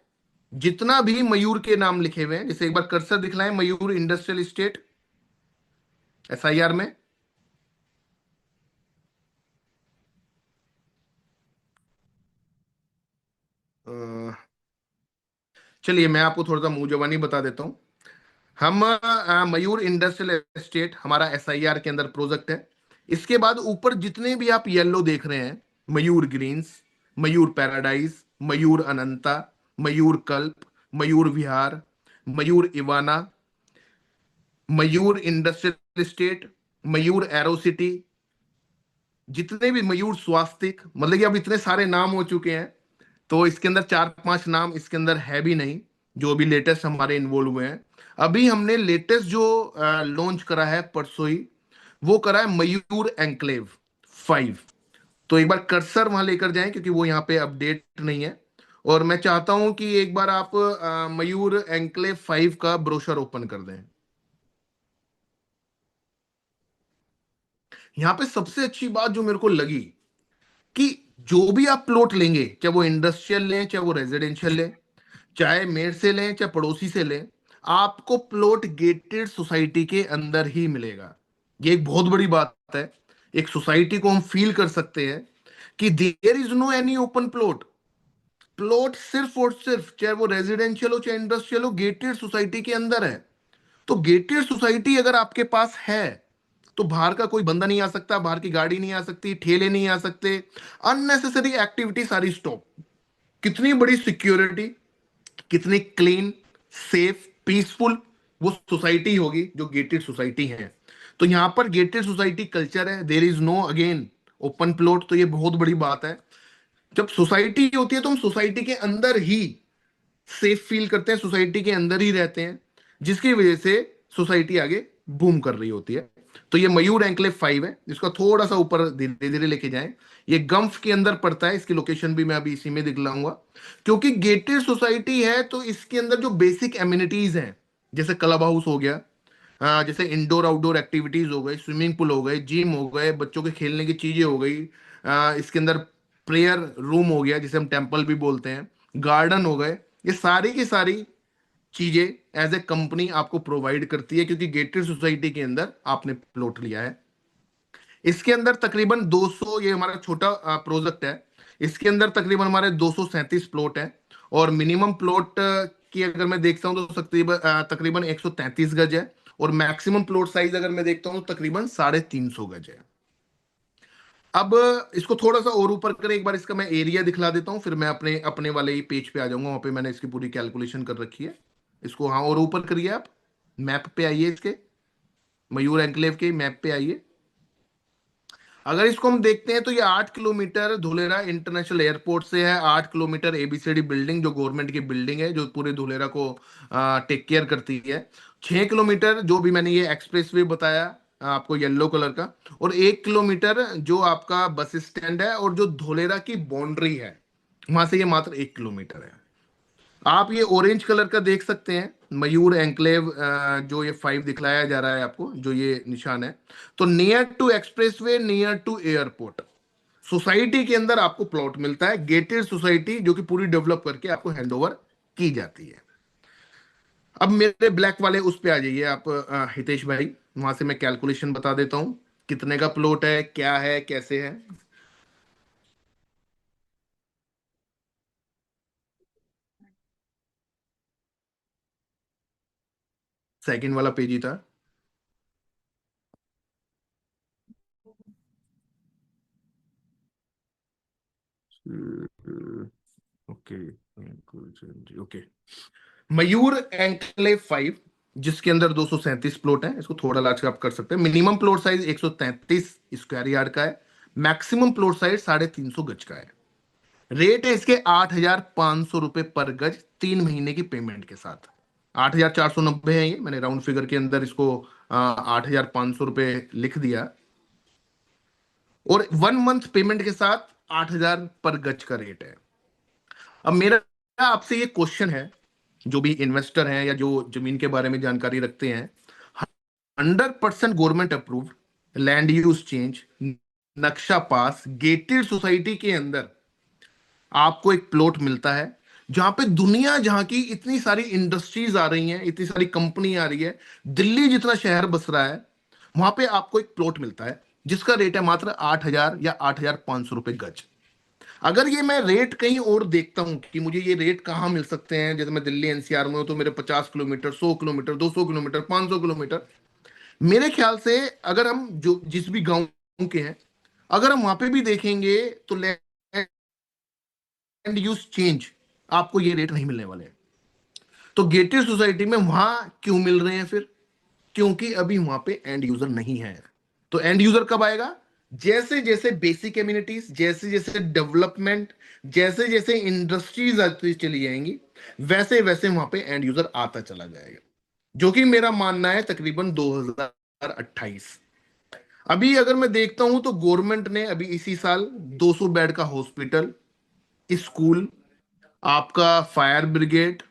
जितना भी मयूर के नाम लिखे हुए हैं, जैसे एक बार कर्सर दिखलाएं, मयूर इंडस्ट्रियल एस्टेट SIR में। अ, चलिए मैं आपको थोड़ा सा मुंह जबानी बता देता हूँ। हम मयूर इंडस्ट्रियल एस्टेट हमारा SIR के अंदर प्रोजेक्ट है। इसके बाद ऊपर जितने भी आप येलो देख रहे हैं, मयूर ग्रीन्स, मयूर पैराडाइज, मयूर अनंता, मयूर कल्प, मयूर विहार, मयूर इवाना, मयूर इंडस्ट्रियल एस्टेट, मयूर एरो सिटी, जितने भी मयूर स्वास्तिक, मतलब कि अब इतने सारे नाम हो चुके हैं। तो इसके अंदर 4-5 नाम इसके अंदर है भी नहीं, जो अभी लेटेस्ट हमारे इन्वॉल्व हुए हैं। अभी हमने लेटेस्ट जो लॉन्च करा है परसों ही, वो करा है मयूर एंक्लेव 5। तो एक बार कर्सर वहां लेकर जाएं क्योंकि वो यहाँ पे अपडेट नहीं है। और मैं चाहता हूं कि एक बार आप मयूर एंक्लेव 5 का ब्रोशर ओपन कर दें। यहाँ पे सबसे अच्छी बात जो मेरे को लगी कि जो भी आप प्लॉट लेंगे, चाहे वो इंडस्ट्रियल लें चाहे वो रेजिडेंशियल लें, चाहे मेर से लें चाहे पड़ोसी से लें, आपको प्लॉट गेटेड सोसाइटी के अंदर ही मिलेगा। ये एक बहुत बड़ी बात है। एक सोसाइटी को हम फील कर सकते हैं कि there is no any open plot. Plot सिर्फ और सिर्फ चाहे वो रेजिडेंशियल हो चाहे इंडस्ट्रियल हो, गेटेड सोसाइटी के अंदर है। तो गेटेड सोसाइटी अगर आपके पास है तो बाहर का कोई बंदा नहीं आ सकता, बाहर की गाड़ी नहीं आ सकती, ठेले नहीं आ सकते, अननेसेसरी एक्टिविटी सारी स्टॉप। कितनी बड़ी सिक्योरिटी, कितनी क्लीन, सेफ, पीसफुल वो सोसाइटी होगी जो गेटेड सोसाइटी है। तो यहां पर गेटेड सोसाइटी कल्चर है, there is no again open plot. तो ये बहुत बड़ी बात है। जब सोसाइटी होती है तो हम सोसाइटी के अंदर ही सेफ फील करते हैं, सोसाइटी के अंदर ही रहते हैं, जिसकी वजह से सोसाइटी आगे बूम कर रही होती है। तो ये मयूर एंक्लेव 5 है, इसका थोड़ा सा ऊपर धीरे धीरे लेके जाएं। ये गम्फ के अंदर पड़ता है, इसकी लोकेशन भी मैं अभी इसी में दिखलाऊंगा। क्योंकि गेटेड सोसाइटी है तो इसके अंदर जो बेसिक एमिनिटीज हैं, जैसे क्लब हाउस हो गया, जैसे इंडोर आउटडोर एक्टिविटीज हो गई, स्विमिंग पूल हो गए, जिम हो गए, बच्चों के खेलने की चीजें हो गई, इसके अंदर प्रेयर रूम हो गया जिसे हम टेम्पल भी बोलते हैं, गार्डन हो गए, ये सारी की सारी चीजें एज ए कंपनी आपको प्रोवाइड करती है क्योंकि गेटेड सोसाइटी के अंदर आपने प्लॉट लिया है। इसके अंदर तकरीबन 200, ये हमारा छोटा प्रोजेक्ट है, इसके अंदर तकरीबन हमारे 237 प्लॉट है। और मिनिमम प्लॉट की अगर मैं देखता हूँ तो तकरीबन तकरीबन 133 गज है। और मैक्सिमम प्लॉट साइज अगर मैं देखता हूँ तो तकरीबन 350 गज है। अब इसको थोड़ा सा और ऊपर करें, एक बार इसका मैं एरिया दिखला देता हूँ, फिर मैं अपने अपने वाले ही पेज पे आ जाऊंगा, वहां पे मैंने इसकी पूरी कैलकुलेशन कर रखी है। इसको हाँ और ऊपर करिए आप, मैप पे आइए, इसके मयूर एन्क्लेव के मैप पे आइए। अगर इसको हम देखते हैं तो ये 8 किलोमीटर धुलेरा इंटरनेशनल एयरपोर्ट से है, 8 किलोमीटर एबीसीडी बिल्डिंग जो गवर्नमेंट की बिल्डिंग है जो पूरे धुलेरा को टेक केयर करती है। 6 किलोमीटर जो भी मैंने ये एक्सप्रेस वे बताया आपको येलो कलर का, और 1 किलोमीटर जो आपका बस स्टैंड है और जो धुलेरा की बाउंड्री है वहां से ये मात्र 1 किलोमीटर है। आप ये ऑरेंज कलर का देख सकते हैं, मयूर एंक्लेव, जो ये 5 दिखलाया जा रहा है आपको, जो ये निशान है, तो near to expressway, near to airport society के अंदर आपको प्लॉट मिलता है, गेटेड सोसाइटी जो कि पूरी डेवलप करके आपको हैंडओवर की जाती है। अब मेरे ब्लैक वाले उस पे आ जाइए आप, हितेश भाई, वहां से मैं कैलकुलेशन बता देता हूं कितने का प्लॉट है, क्या है, कैसे है। सेकंड वाला पेज ही था। Okay, okay. मयूर एंक्लेव 5 जिसके अंदर 237 प्लॉट हैं, इसको थोड़ा लार्ज आप कर सकते हैं। Minimum plot size 133 square yard का है, मैक्सिमम प्लॉट साइज 350 गज का है। रेट है इसके 8,500 रुपए पर गज, 3 महीने की पेमेंट के साथ। 8,490 है, ये मैंने राउंड फिगर के अंदर इसको 8,500 रुपए लिख दिया, और 1 मंथ पेमेंट के साथ 8,000 पर गज का रेट है। अब मेरा आपसे ये क्वेश्चन है, जो भी इन्वेस्टर हैं या जो जमीन के बारे में जानकारी रखते हैं, 100% government approved land use change, नक्शा पास, गेटेड सोसाइटी के अंदर आपको एक प्लॉट मिलता है, जहां पे दुनिया जहां की इतनी सारी इंडस्ट्रीज आ रही हैं, इतनी सारी कंपनी आ रही है, दिल्ली जितना शहर बस रहा है, वहां पे आपको एक प्लॉट मिलता है जिसका रेट है मात्र 8,000 या 8,500 रुपए गज। अगर ये मैं रेट कहीं और देखता हूं कि मुझे ये रेट कहाँ मिल सकते हैं, जैसे मैं दिल्ली एनसीआर में हूं तो मेरे 50 किलोमीटर, 100 किलोमीटर, 200 किलोमीटर, 500 किलोमीटर, मेरे ख्याल से अगर हम जो जिस भी गांव के हैं, अगर हम वहां पे भी देखेंगे तो लैंड यूज चेंज आपको ये रेट नहीं मिलने वाले हैं। तो गेटेड सोसाइटी में वहां क्यों मिल रहे हैं फिर? क्योंकि अभी वहां पे एंड यूजर नहीं है। तो एंड यूजर कब आएगा? जैसे जैसे बेसिक कम्युनिटीज, जैसे जैसे डेवलपमेंट, जैसे जैसे इंडस्ट्रीज आती चली जाएंगी, वैसे वैसे वहां पे एंड यूजर आता चला जाएगा, जो कि मेरा मानना है तकरीबन 2028। अभी अगर मैं देखता हूं तो गवर्नमेंट ने अभी इसी साल 200 बेड का हॉस्पिटल, स्कूल, आपका फायर ब्रिगेड,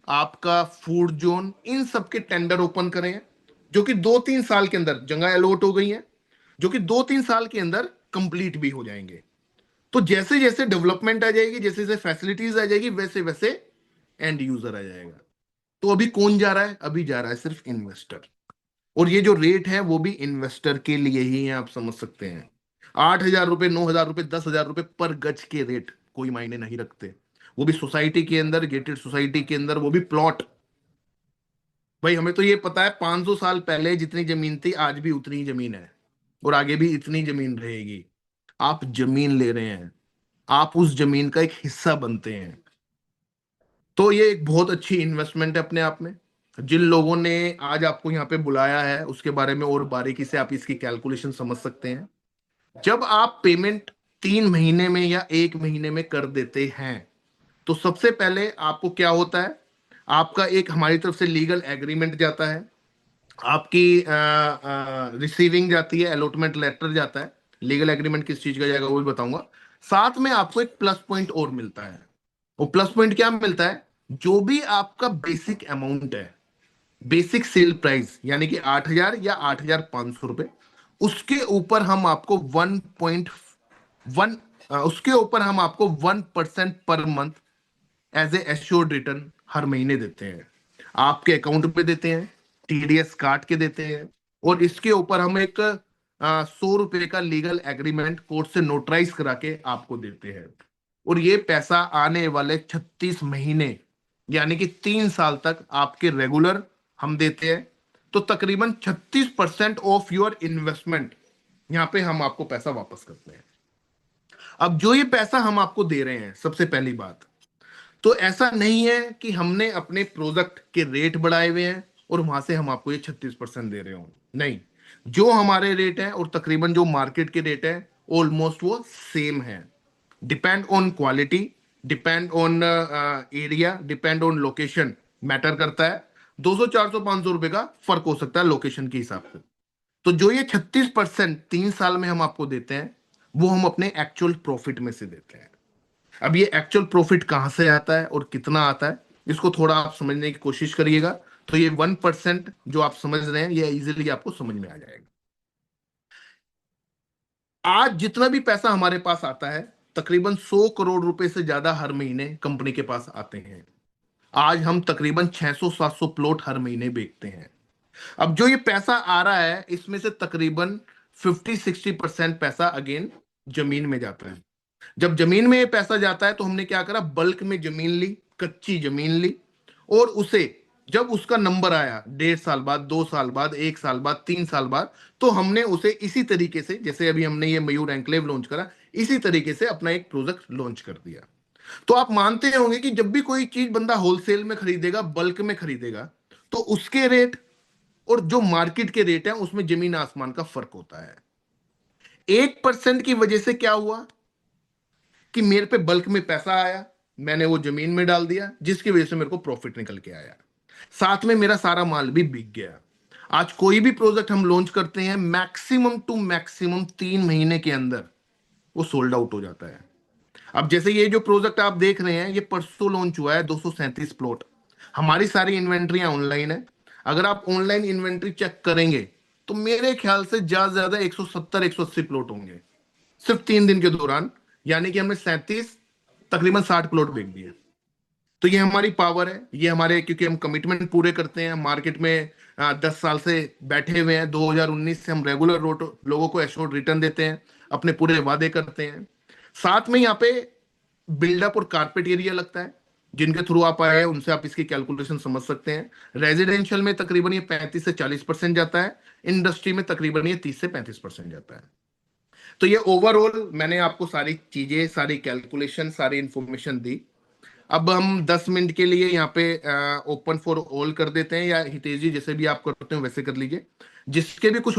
आपका फूड जोन, इन सब के टेंडर ओपन करे हैं, जो कि 2-3 साल के अंदर जगह अलॉट हो गई है, जो कि 2-3 साल के अंदर कंप्लीट भी हो जाएंगे। तो जैसे जैसे डेवलपमेंट आ जाएगी, जैसे जैसे फैसिलिटीज आ जाएगी, वैसे वैसे एंड यूजर आ जाएगा। तो अभी कौन जा रहा है? अभी जा रहा है सिर्फ इन्वेस्टर। और ये जो रेट है वो भी इन्वेस्टर के लिए ही है, आप समझ सकते हैं। 8,000 रुपए, 9,000 रुपए, 10,000 रुपए पर गज के रेट कोई मायने नहीं रखते, वो भी सोसाइटी के अंदर, गेटेड सोसाइटी के अंदर, वो भी प्लॉट। भाई हमें तो ये पता है 500 साल पहले जितनी जमीन थी आज भी उतनी ही जमीन है, और आगे भी इतनी जमीन रहेगी। आप जमीन ले रहे हैं, आप उस जमीन का एक हिस्सा बनते हैं। तो ये एक बहुत अच्छी इन्वेस्टमेंट है अपने आप में। जिन लोगों ने आज आपको यहाँ पे बुलाया है उसके बारे में और बारीकी से आप इसकी कैलकुलेशन समझ सकते हैं। जब आप पेमेंट 3 महीने में या 1 महीने में कर देते हैं, तो सबसे पहले आपको क्या होता है, आपका एक हमारी तरफ से लीगल एग्रीमेंट जाता है, आपकी रिसीविंग जाती है, अलॉटमेंट लेटर जाता है। लीगल एग्रीमेंट किस चीज का जाएगा वो भी बताऊंगा। साथ में आपको एक प्लस पॉइंट और मिलता है। वो प्लस पॉइंट क्या मिलता है? जो भी आपका बेसिक अमाउंट है, बेसिक सेल प्राइस, यानी कि 8,000 या 8,500 रुपए, उसके ऊपर हम आपको 1.1, उसके ऊपर हम आपको 1% पर month as a assured return हर महीने देते हैं, आपके अकाउंट पे देते हैं, टीडीएस काट के देते हैं। और इसके ऊपर हम एक 100 रुपए का लीगल एग्रीमेंट कोर्ट से नोटराइज करा के आपको देते हैं। और ये पैसा आने वाले 36 महीने, यानी कि 3 साल तक आपके रेगुलर हम देते हैं। तो तकरीबन 36% ऑफ योर इन्वेस्टमेंट यहाँ पे हम आपको पैसा वापस करते हैं। अब जो ये पैसा हम आपको दे रहे हैं, सबसे पहली बात तो ऐसा नहीं है कि हमने अपने प्रोडक्ट के रेट बढ़ाए हुए हैं और वहां से हम आपको ये 36% दे रहे हो। नहीं, जो हमारे रेट है और तकरीबन जो मार्केट के रेट है ऑलमोस्ट वो सेम है। Depend on quality, depend on area, depend on location, matter करता है। 200 400 500 रुपए का फर्क हो सकता है लोकेशन के हिसाब से। तो जो ये 36% 3 साल में हम आपको देते हैं, वो हम अपने एक्चुअल प्रॉफिट में से देते हैं। अब ये एक्चुअल प्रॉफिट कहां से आता है और कितना आता है, इसको थोड़ा आप समझने की कोशिश करिएगा। तो ये 1% जो आप समझ रहे हैं, ये इजीली आपको समझ में आ जाएगा। आज जितना भी पैसा हमारे पास आता है, तकरीबन 100 करोड़ रुपए से ज्यादा हर महीने कंपनी के पास आते हैं। आज हम तकरीबन 600 700 प्लॉट हर महीने बेचते हैं। अब जो ये पैसा आ रहा है, इसमें से तकरीबन 50 60% पैसा अगेन जमीन में जाता है। जब जमीन में ये पैसा जाता है तो हमने क्या करा, बल्क में जमीन ली, कच्ची जमीन ली, और उसे जब उसका नंबर आया 1.5 साल बाद, 2 साल बाद, 1 साल बाद, 3 साल बाद, तो हमने उसे इसी तरीके से, जैसे अभी हमने ये मयूर एंक्लेव लॉन्च करा, इसी तरीके से अपना एक प्रोजेक्ट लॉन्च कर दिया। तो आप मानते होंगे कि जब भी कोई चीज बंदा होलसेल में खरीदेगा, बल्क में खरीदेगा, तो उसके रेट और जो मार्केट के रेट है उसमें जमीन आसमान का फर्क होता है। 1% की वजह से क्या हुआ कि मेरे पे बल्क में पैसा आया, मैंने वो जमीन में डाल दिया, जिसकी वजह से मेरे को प्रॉफिट निकल के आया, साथ में मेरा सारा माल भी बिक गया। आज कोई भी प्रोजेक्ट हम लॉन्च करते हैं, मैक्सिमम टू मैक्सिमम 3 महीने के अंदर वो सोल्ड आउट हो जाता है। अब जैसे ये जो प्रोजेक्ट आप देख रहे हैं, ये परसों लॉन्च हुआ है, 237 प्लॉट। हमारी सारी इन्वेंट्रियां ऑनलाइन है। अगर आप ऑनलाइन इन्वेंट्री चेक करेंगे तो मेरे ख्याल से ज्यादा से ज्यादा 170 180 प्लॉट होंगे सिर्फ 3 दिन के दौरान। यानी कि हमने 37 तकरीबन 60 प्लॉट बेच दिए। तो ये हमारी पावर है, ये हमारे, क्योंकि हम कमिटमेंट पूरे करते हैं मार्केट में। 10 साल से बैठे हुए हैं, 2019 से हम रेगुलर लोगों को एश्योर्ड रिटर्न देते हैं, अपने पूरे वादे करते हैं। साथ में यहाँ पे बिल्डअप और कारपेट एरिया लगता है, जिनके थ्रू आप आए हैं उनसे आप इसकी कैलकुलेशन समझ सकते हैं। रेजिडेंशियल में तकरीबन ये 35 से 40% जाता है, इंडस्ट्री में तकरीबन ये 30 से 35% जाता है। तो ये ओवरऑल मैंने आपको सारी चीजें, सारी कैलकुलेशन, सारी इंफॉर्मेशन दी। अब हम 10 मिनट के लिए यहाँ पे ओपन फॉर ऑल कर देते हैं, या हितेश जी जैसे भी आप करते हो वैसे कर लीजिए, जिसके भी कुछ